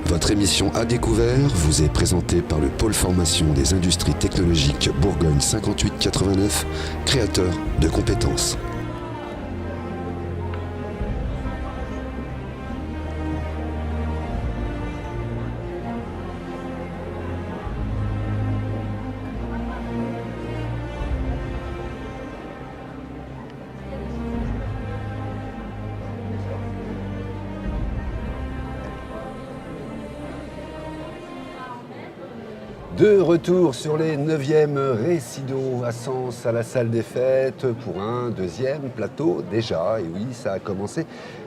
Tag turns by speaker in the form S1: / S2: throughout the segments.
S1: Votre émission À Découvert vous est présentée par le Pôle Formation des Industries Technologiques Bourgogne 5889, créateur de compétences. De retour sur les 9e récidos à Sens, à la salle des fêtes, pour un deuxième plateau déjà. Et oui, ça a commencé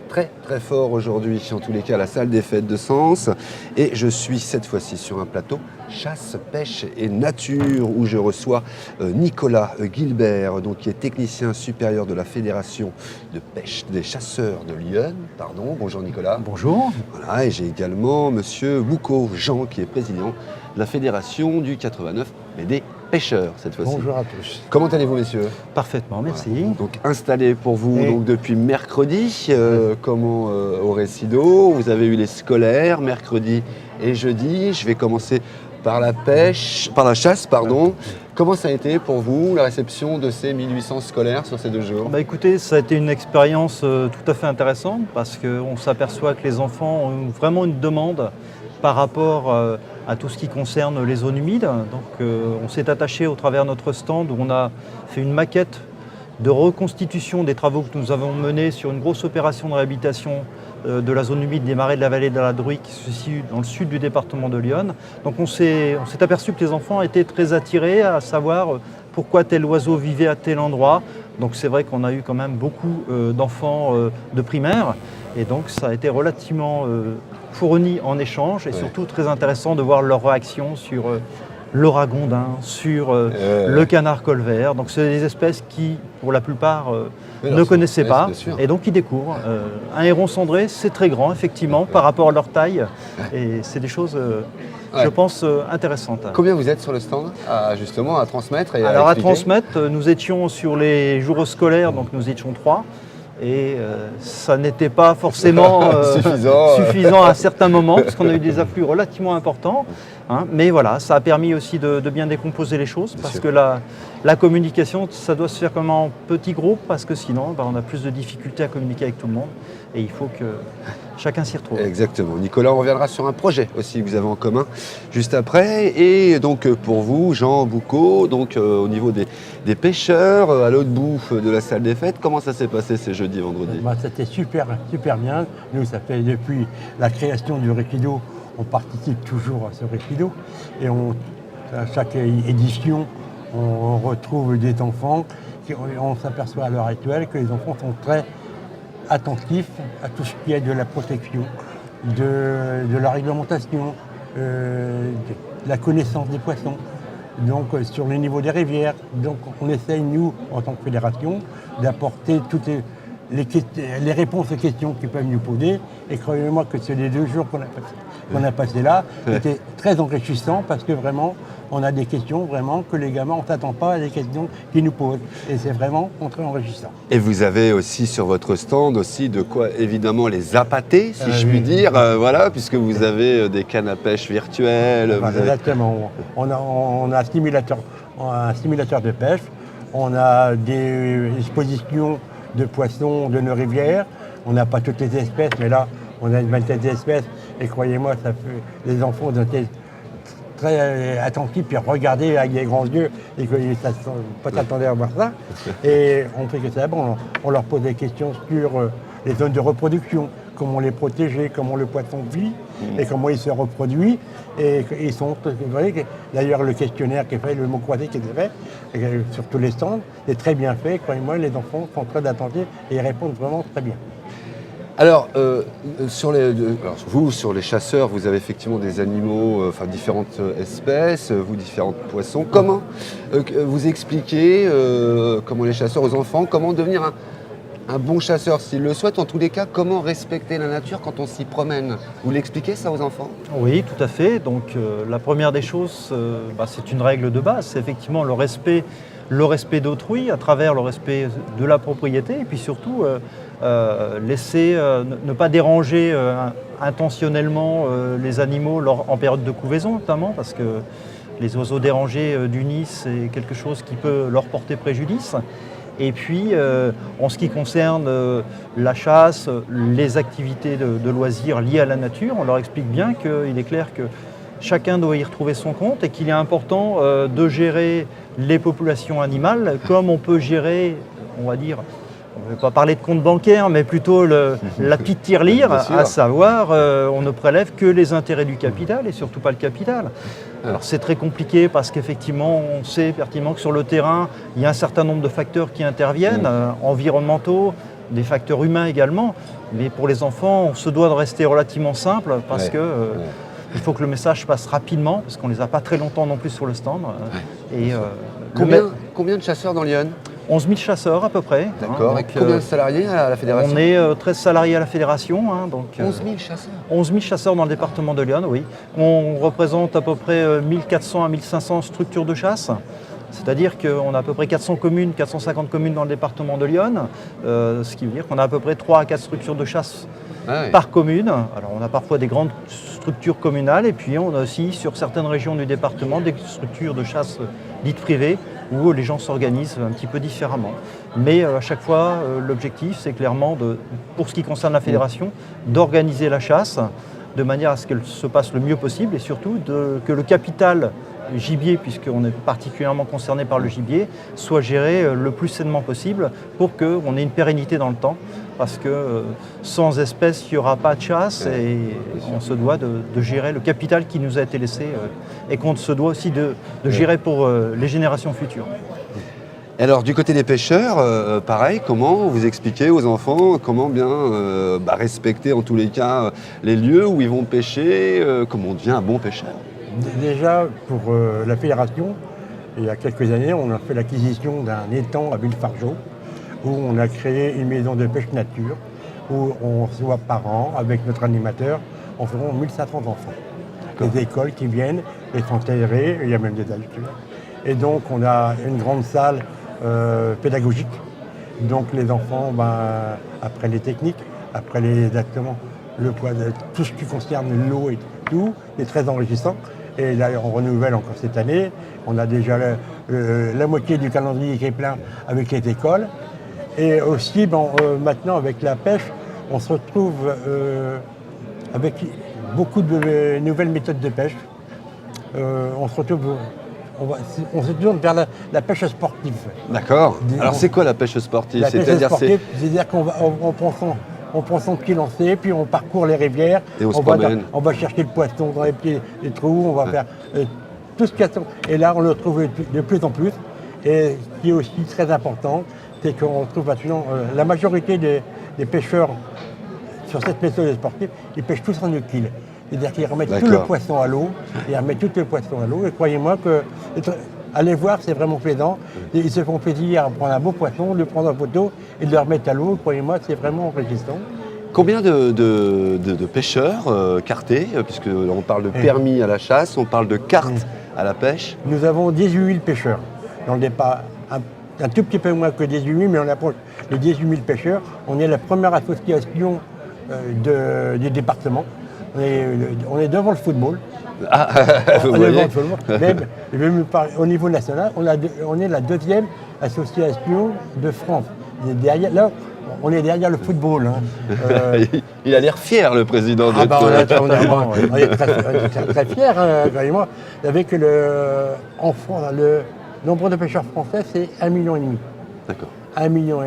S1: très très fort aujourd'hui, en tous les cas à la salle des fêtes de Sens. Et je suis cette fois-ci sur un plateau chasse, pêche et nature, où je reçois Nicolas Guilbert, donc, qui est technicien supérieur de la Fédération de pêche des chasseurs de Lyon. Bonjour Nicolas.
S2: Bonjour.
S1: Voilà, et j'ai également monsieur Boucaud Jean, qui est président de la Fédération du 89, mais des pêcheurs cette fois-ci.
S2: Bonjour à tous.
S1: Comment allez-vous, messieurs?
S2: Parfaitement, merci.
S1: Voilà. Donc installé pour vous donc, depuis mercredi, au Récido. Vous avez eu les scolaires mercredi et jeudi. Je vais commencer par la chasse. Comment ça a été pour vous la réception de ces 1800 scolaires sur ces 2 jours?
S2: Écoutez, ça a été une expérience tout à fait intéressante parce qu'on s'aperçoit que les enfants ont vraiment une demande par rapport à tout ce qui concerne les zones humides. Donc on s'est attaché au travers de notre stand où on a fait une maquette de reconstitution des travaux que nous avons menés sur une grosse opération de réhabilitation de la zone humide des marais de la vallée de la Druy qui se situe dans le sud du département de l'Yonne. Donc on s'est aperçu que les enfants étaient très attirés à savoir pourquoi tel oiseau vivait à tel endroit. Donc c'est vrai qu'on a eu quand même beaucoup d'enfants de primaire et donc ça a été relativement fourni en échange et surtout très intéressant de voir leur réaction sur le ragondin, sur le canard colvert. Donc c'est des espèces qui, pour la plupart, ne connaissaient pas et donc ils découvrent. Un héron cendré, c'est très grand effectivement par rapport à leur taille et c'est des choses, je pense, intéressantes.
S1: Combien vous êtes sur le stand justement à transmettre
S2: Alors à transmettre, nous étions sur les jours scolaires, donc nous étions 3. Et ça n'était pas forcément suffisant à certains moments, parce qu'on a eu des afflux relativement importants. Mais voilà, ça a permis aussi de bien décomposer les choses, parce que la communication, ça doit se faire comme en petit groupe, parce que sinon, on a plus de difficultés à communiquer avec tout le monde. Et il faut que chacun s'y retrouve.
S1: Exactement. Nicolas, on reviendra sur un projet aussi que vous avez en commun juste après. Et donc pour vous, Jean Boucaud, donc au niveau des pêcheurs, à l'autre bout de la salle des fêtes, comment ça s'est passé ces jeudis et vendredis?
S3: C'était super bien. Nous, ça fait depuis la création du Récido, on participe toujours à ce Récido. Et à chaque édition, on retrouve des enfants. On s'aperçoit à l'heure actuelle que les enfants sont très attentifs à tout ce qui est de la protection, de la réglementation, de la connaissance des poissons, donc sur le niveau des rivières. Donc on essaye, nous, en tant que fédération, d'apporter toutes les réponses aux questions qu'ils peuvent nous poser. Et croyez-moi que c'est les 2 jours qu'on a passé là, c'était très enrichissant parce que vraiment, on a des questions vraiment que les gamins, on ne s'attend pas à des questions qu'ils nous posent. Et c'est vraiment très enrichissant.
S1: Et vous avez aussi sur votre stand aussi de quoi évidemment les appâter, si je puis dire, voilà, puisque vous avez des cannes à pêche virtuelles.
S3: Exactement. On a un simulateur de pêche, on a des expositions de poissons de nos rivières. On n'a pas toutes les espèces, mais là, on a une vingtaine d'espèces. Et croyez-moi, les enfants ont été très attentifs, puis regarder avec des grands yeux, et qu'ils ne pas s'attendaient à voir ça. Et on fait que ça. Bon, on leur pose des questions sur les zones de reproduction, comment les protéger, comment le poisson vit, et comment il se reproduit. Et ils sont, vous voyez, d'ailleurs, le questionnaire qui est fait, le mot croisé qui est fait, sur tous les stands, est très bien fait. Croyez-moi, les enfants sont très attentifs et ils répondent vraiment très bien.
S1: Alors, sur les chasseurs, vous avez effectivement des animaux, différentes espèces, différents poissons. Comment vous expliquez, comment les chasseurs aux enfants, comment devenir un bon chasseur s'il le souhaite, en tous les cas, comment respecter la nature quand on s'y promène? Vous l'expliquez ça aux enfants?
S2: Oui, tout à fait. Donc la première des choses, c'est une règle de base, c'est effectivement le respect d'autrui à travers le respect de la propriété et puis surtout ne pas déranger intentionnellement les animaux en période de couvaison notamment, parce que les oiseaux dérangés du nid, c'est quelque chose qui peut leur porter préjudice. Et puis, en ce qui concerne la chasse, les activités de loisirs liées à la nature, on leur explique bien qu'il est clair que chacun doit y retrouver son compte et qu'il est important de gérer les populations animales comme on peut gérer, on va dire, on ne va pas parler de compte bancaire, mais plutôt la petite tirelire, à savoir on ne prélève que les intérêts du capital et surtout pas le capital. Alors c'est très compliqué parce qu'effectivement on sait pertinemment que sur le terrain il y a un certain nombre de facteurs qui interviennent, environnementaux, des facteurs humains également, mais pour les enfants on se doit de rester relativement simple parce que il faut que le message passe rapidement parce qu'on ne les a pas très longtemps non plus sur le stand. Et,
S1: combien de chasseurs dans Lyon?
S2: 11 000 chasseurs à peu près.
S1: D'accord. Et combien de salariés à la fédération?
S2: On est 13 salariés à la fédération. Donc,
S1: 11 000 chasseurs
S2: 11 000 chasseurs dans le département de Lyon, oui. On représente à peu près 1400 à 1500 structures de chasse. C'est-à-dire qu'on a à peu près 400 communes, 450 communes dans le département de Lyon, ce qui veut dire qu'on a à peu près 3 à 4 structures de chasse par commune. Alors on a parfois des grandes structures communales et puis on a aussi sur certaines régions du département des structures de chasse dites privées où les gens s'organisent un petit peu différemment. Mais à chaque fois, l'objectif c'est clairement, pour ce qui concerne la fédération, d'organiser la chasse de manière à ce qu'elle se passe le mieux possible et surtout que le capital gibier, puisqu'on est particulièrement concerné par le gibier, soit géré le plus sainement possible pour qu'on ait une pérennité dans le temps. Parce que sans espèces, il n'y aura pas de chasse et on se doit de gérer le capital qui nous a été laissé et qu'on se doit aussi de gérer pour les générations futures.
S1: Alors du côté des pêcheurs, pareil, comment vous expliquez aux enfants comment bien respecter en tous les cas les lieux où ils vont pêcher, comment on devient un bon pêcheur?
S3: Déjà, pour la fédération, il y a quelques années, on a fait l'acquisition d'un étang à Villefargeau, où on a créé une maison de pêche nature, où on se voit par an, avec notre animateur, environ 1500 enfants. Des écoles qui viennent, les sont encadrés, il y a même des adultes. Et donc, on a une grande salle pédagogique. Donc, les enfants, après les techniques, après exactement tout ce qui concerne l'eau et tout, est très enrichissant. Et là, on renouvelle encore cette année. On a déjà la moitié du calendrier qui est plein avec les écoles. Et aussi, maintenant, avec la pêche, on se retrouve avec beaucoup de nouvelles méthodes de pêche. On se tourne vers la pêche sportive.
S1: D'accord. Alors, c'est quoi la pêche sportive?
S3: La pêche sportive, c'est-à-dire qu'on prend son pied lancé, puis on parcourt les rivières, on va chercher le poisson dans les pieds des trous, on va faire tout ce qu'il y a. Et là, on le trouve de plus en plus. Et ce qui est aussi très important, c'est qu'on trouve maintenant la majorité des pêcheurs sur cette méthode sportive, ils pêchent tous en euquille. C'est-à-dire qu'ils remettent tout le poisson à l'eau, et croyez-moi que aller voir, c'est vraiment plaisant. Ils se font plaisir à prendre un beau poisson, de le prendre en photo et de le remettre à l'eau. Croyez-moi, c'est vraiment enrichissant.
S1: Combien de pêcheurs cartés, puisqu'on parle de permis à la chasse, on parle de cartes à la pêche?
S3: Nous avons 18 000 pêcheurs. Dans le départ, un tout petit peu moins que 18 000, mais on approche les 18 000 pêcheurs. On est la première association du département. On est devant le football.
S1: Vous voyez.
S3: Au niveau national, on est la deuxième association de France. Là, on est derrière le football.
S1: Il a l'air fier, le président.
S3: On est très fiers, moi. Avec en France, le nombre de pêcheurs français, c'est 1,5 million.
S1: D'accord. 1,5
S3: million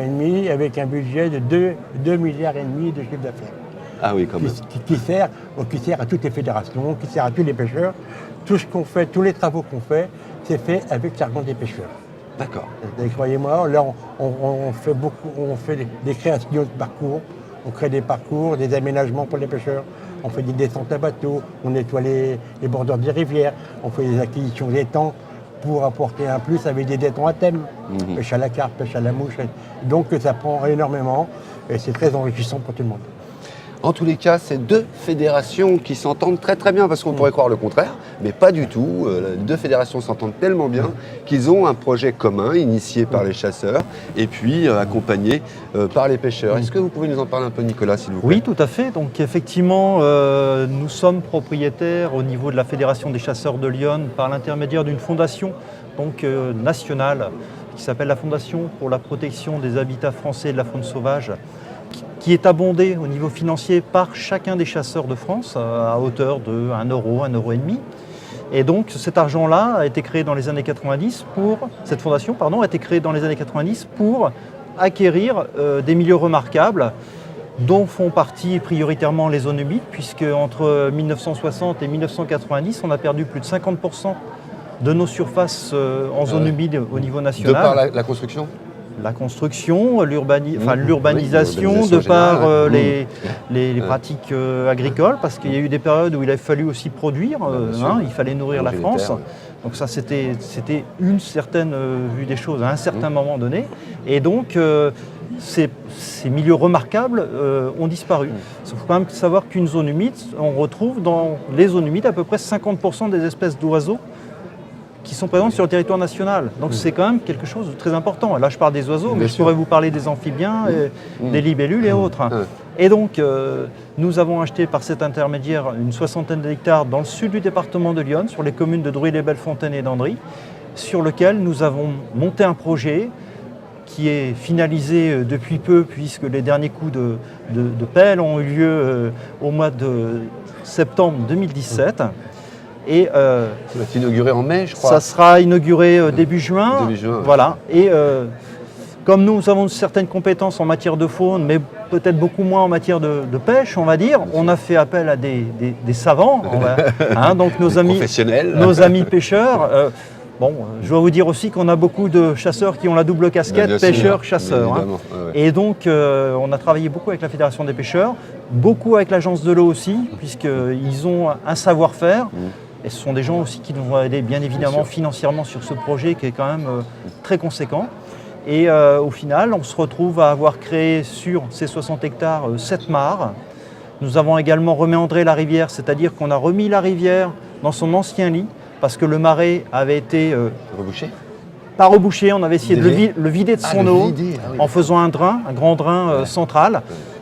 S3: avec un budget de 2,5 milliards de chiffre d'affaires.
S1: Ah oui, quand même.
S3: Qui sert à toutes les fédérations, qui sert à tous les pêcheurs. Tout ce qu'on fait, tous les travaux qu'on fait, c'est fait avec l'argent des pêcheurs.
S1: D'accord.
S3: Et croyez-moi, là, on fait des créations de parcours. On crée des parcours, des aménagements pour les pêcheurs. On fait des descentes à bateau, on nettoie les bordures des rivières, on fait des acquisitions d'étangs pour apporter un plus avec des étangs à thème. Pêche à la carpe, pêche à la mouche. Donc ça prend énormément et c'est très enrichissant pour tout le monde.
S1: En tous les cas, c'est deux fédérations qui s'entendent très très bien, parce qu'on pourrait croire le contraire, mais pas du tout. Les deux fédérations s'entendent tellement bien qu'ils ont un projet commun, initié par les chasseurs, et puis accompagné par les pêcheurs. Est-ce que vous pouvez nous en parler un peu, Nicolas, s'il vous plaît?
S2: Oui, tout à fait. Donc effectivement, nous sommes propriétaires au niveau de la Fédération des chasseurs de Lyon par l'intermédiaire d'une fondation donc, nationale qui s'appelle la Fondation pour la protection des habitats français et de la faune sauvage, qui est abondée au niveau financier par chacun des chasseurs de France à hauteur de 1 euro, 1,5 euro. Et donc cet argent-là a été créé dans les années 90 cette fondation a été créée dans les années 90 pour acquérir des milieux remarquables dont font partie prioritairement les zones humides, puisque entre 1960 et 1990, on a perdu plus de 50% de nos surfaces en zone humide au niveau national.
S1: De par la construction?
S2: La construction, l'urbanisation,
S1: oui,
S2: de par
S1: générale.
S2: les pratiques agricoles, parce qu'il y a eu des périodes où il a fallu aussi produire, il fallait nourrir la France.
S1: Terres, ouais.
S2: Donc ça, c'était une certaine vue des choses à un certain moment donné. Et donc, ces milieux remarquables ont disparu. Il faut quand même savoir qu'une zone humide, on retrouve dans les zones humides à peu près 50% des espèces d'oiseaux qui sont présentes sur le territoire national. Donc c'est quand même quelque chose de très important. Là, je parle des oiseaux, mais je pourrais vous parler des amphibiens, des libellules et autres. Et donc, nous avons acheté par cet intermédiaire une 60aine d'hectares dans le sud du département de Lyon, sur les communes de Druy-les-Bellefontaines et d'Andry, sur lequel nous avons monté un projet qui est finalisé depuis peu, puisque les derniers coups de pelle ont eu lieu au mois de septembre 2017. Et
S1: Ça va être inauguré en mai, je crois.
S2: ça sera inauguré début juin.
S1: Début juin, ouais.
S2: Voilà. Et comme nous avons certaines compétences en matière de faune, mais peut-être beaucoup moins en matière de pêche, on va dire, on a fait appel à des savants, donc nos amis pêcheurs. Je dois vous dire aussi qu'on a beaucoup de chasseurs qui ont la double casquette, pêcheurs-chasseurs. Et donc, on a travaillé beaucoup avec la Fédération des pêcheurs, beaucoup avec l'Agence de l'eau aussi, puisqu'ils ont un savoir-faire. Et ce sont des gens aussi qui nous ont aidés, bien évidemment, financièrement sur ce projet qui est quand même très conséquent. Et au final, on se retrouve à avoir créé sur ces 60 hectares 7 mares. Nous avons également reméandré la rivière, c'est-à-dire qu'on a remis la rivière dans son ancien lit, parce que le marais avait été
S1: Rebouché?
S2: pas rebouché, on avait essayé de le vider de son eau en faisant un grand drain central.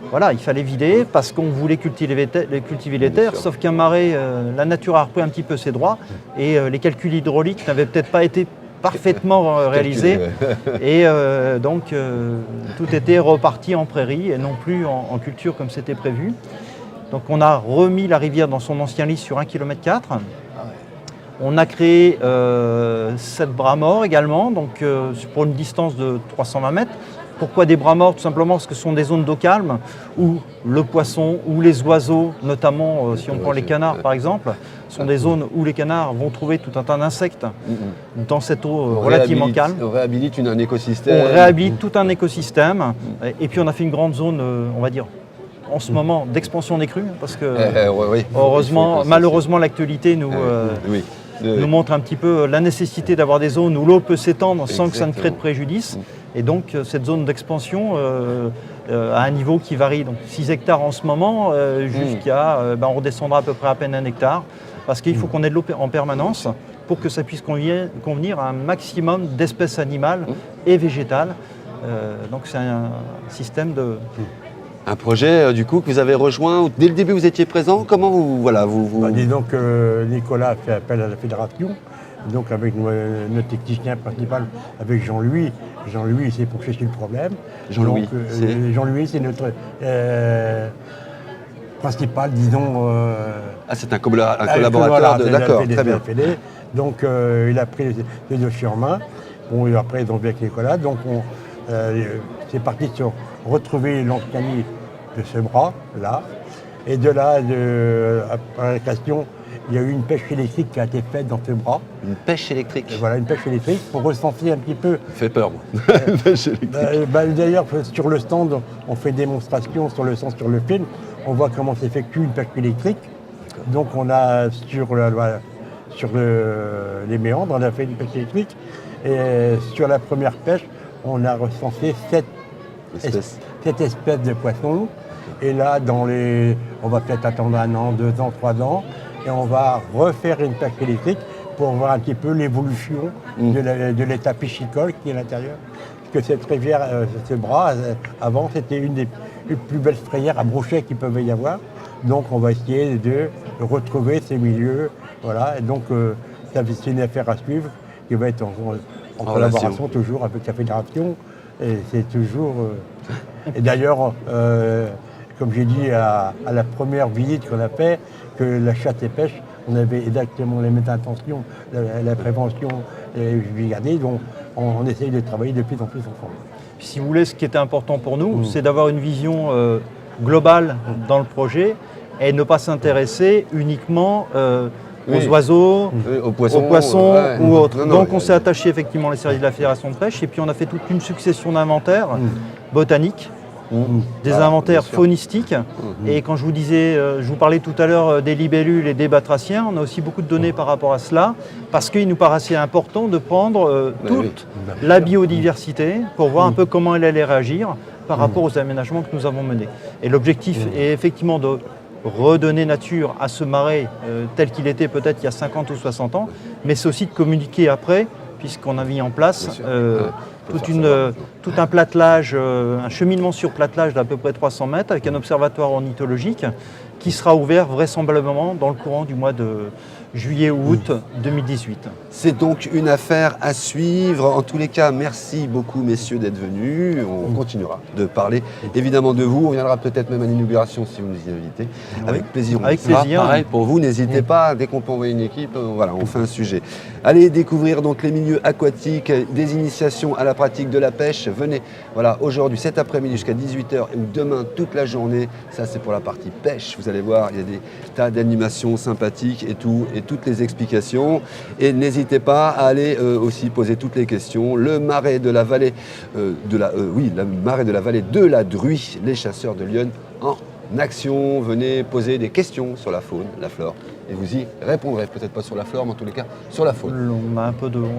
S2: Voilà, il fallait vider parce qu'on voulait cultiver les terres, sauf qu'un marais, la nature a repris un petit peu ses droits et les calculs hydrauliques n'avaient peut-être pas été parfaitement réalisés. Et donc, tout était reparti en prairie et non plus en culture comme c'était prévu. Donc, on a remis la rivière dans son ancien lit sur 1,4 km. On a créé 7 bras morts également, donc pour une distance de 320 mètres. Pourquoi des bras morts? Tout simplement parce que ce sont des zones d'eau calme où le poisson ou les oiseaux, notamment si on prend les canards par exemple, sont des zones où les canards vont trouver tout un tas d'insectes dans cette eau relativement calme.
S1: On réhabilite un écosystème.
S2: On réhabilite tout un écosystème. Et puis on a fait une grande zone, on va dire, en ce moment d'expansion des crues, parce que heureusement, malheureusement l'actualité nous montre un petit peu la nécessité d'avoir des zones où l'eau peut s'étendre sans que ça ne crée de préjudice. Et donc cette zone d'expansion à un niveau qui varie, donc 6 hectares en ce moment, jusqu'à, on redescendra à peu près à peine 1 hectare, parce qu'il faut qu'on ait de l'eau en permanence pour que ça puisse convenir à un maximum d'espèces animales et végétales. Donc c'est un système de...
S1: Un projet du coup que vous avez rejoint, dès le début vous étiez présent, comment vous...
S3: Disons que Nicolas a fait appel à la fédération, donc avec notre technicien principal, avec Jean-Louis. Jean-Louis, c'est pour chercher le problème. Jean-Louis, c'est notre principal, disons...
S1: c'est un collaborateur d'accord, très bien.
S3: Donc il a pris les dossiers en main. Bon, et après ils ont vu avec Nicolas, donc c'est parti sur retrouver l'ancien lit de ce bras, là. Et de là, après la question, il y a eu une pêche électrique qui a été faite dans ce bras.
S1: Une pêche électrique?
S3: Voilà, une pêche électrique pour ressentir un petit peu.
S1: Ça fait peur, moi. Une pêche électrique.
S3: D'ailleurs, sur le stand, on fait démonstration sur le film. On voit comment s'effectue une pêche électrique. Donc on a sur les méandres, on a fait une pêche électrique. Et sur la première pêche, on a recensé 7 espèces de poissons. Et là, on va peut-être attendre 1 an, 2 ans, 3 ans, et on va refaire une pêche électrique pour voir un petit peu l'évolution de l'état piscicole qui est à l'intérieur. Parce que cette rivière, ce bras, avant, c'était une des plus belles frayères à brochet qu'il pouvait y avoir. Donc on va essayer de retrouver ces milieux. Voilà. Et donc c'est une affaire à suivre qui va être en collaboration toujours avec la fédération. Et c'est toujours. Et d'ailleurs, comme j'ai dit à la première visite qu'on a fait, que la chasse et pêche, on avait exactement les mêmes intentions, la prévention et garder. Donc on essaye de travailler de plus en plus ensemble.
S2: Si vous voulez, ce qui était important pour nous, c'est d'avoir une vision globale dans le projet et ne pas s'intéresser uniquement aux oiseaux, aux poissons ou autres. Donc on s'est attaché effectivement les services de la Fédération de pêche et puis on a fait toute une succession d'inventaires botaniques, des inventaires faunistiques. Et quand je vous disais, je vous parlais tout à l'heure des libellules et des batraciens, on a aussi beaucoup de données par rapport à cela, parce qu'il nous paraissait important de prendre toute la biodiversité pour voir un peu comment elle allait réagir par rapport aux aménagements que nous avons menés. Et l'objectif est effectivement de redonner nature à ce marais tel qu'il était peut-être il y a 50 ou 60 ans, mais c'est aussi de communiquer après, puisqu'on a mis en place tout un platelage, un cheminement sur platelage d'à peu près 300 mètres avec un observatoire ornithologique qui sera ouvert vraisemblablement dans le courant du mois de juillet ou août 2018.
S1: C'est donc une affaire à suivre. En tous les cas, merci beaucoup messieurs d'être venus. On continuera de parler évidemment de vous. On viendra peut-être même à l'inauguration si vous nous y invitez. Avec plaisir.
S2: Avec plaisir.
S1: Pareil pour vous, n'hésitez pas. Dès qu'on peut envoyer une équipe, voilà, on fait un sujet. Allez découvrir donc les milieux aquatiques, des initiations à la pratique de la pêche. Venez, voilà, aujourd'hui, cet après-midi jusqu'à 18h ou demain toute la journée. Ça, c'est pour la partie pêche. Vous allez voir, il y a des tas d'animations sympathiques et tout, et toutes les explications. Et n'hésitez pas à aller aussi poser toutes les questions. Le marais de la vallée le marais de la vallée de la Druy, les chasseurs de Lyon en action. Venez poser des questions sur la faune, la flore, et vous y répondrez. Peut-être pas sur la flore, mais en tous les cas sur la faune.
S2: On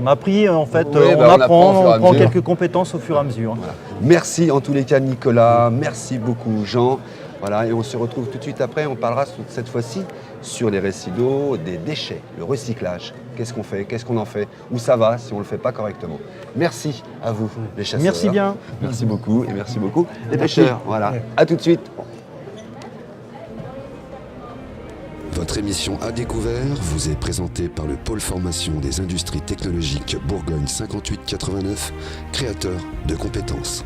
S2: a appris en fait,
S1: Oui,
S2: on prend quelques compétences au fur et à mesure.
S1: Voilà. Merci en tous les cas Nicolas, merci beaucoup Jean. Voilà, et on se retrouve tout de suite après. On parlera cette fois-ci sur les résidus, des déchets, le recyclage. Qu'est-ce qu'on fait, qu'est-ce qu'on en fait, où ça va si on ne le fait pas correctement. Merci à vous les chasseurs.
S2: Merci bien.
S1: Merci beaucoup et merci beaucoup les pêcheurs. Voilà, à tout de suite.
S4: Votre émission À Découvert vous est présentée par le Pôle Formation des Industries Technologiques Bourgogne 5889, créateur de compétences.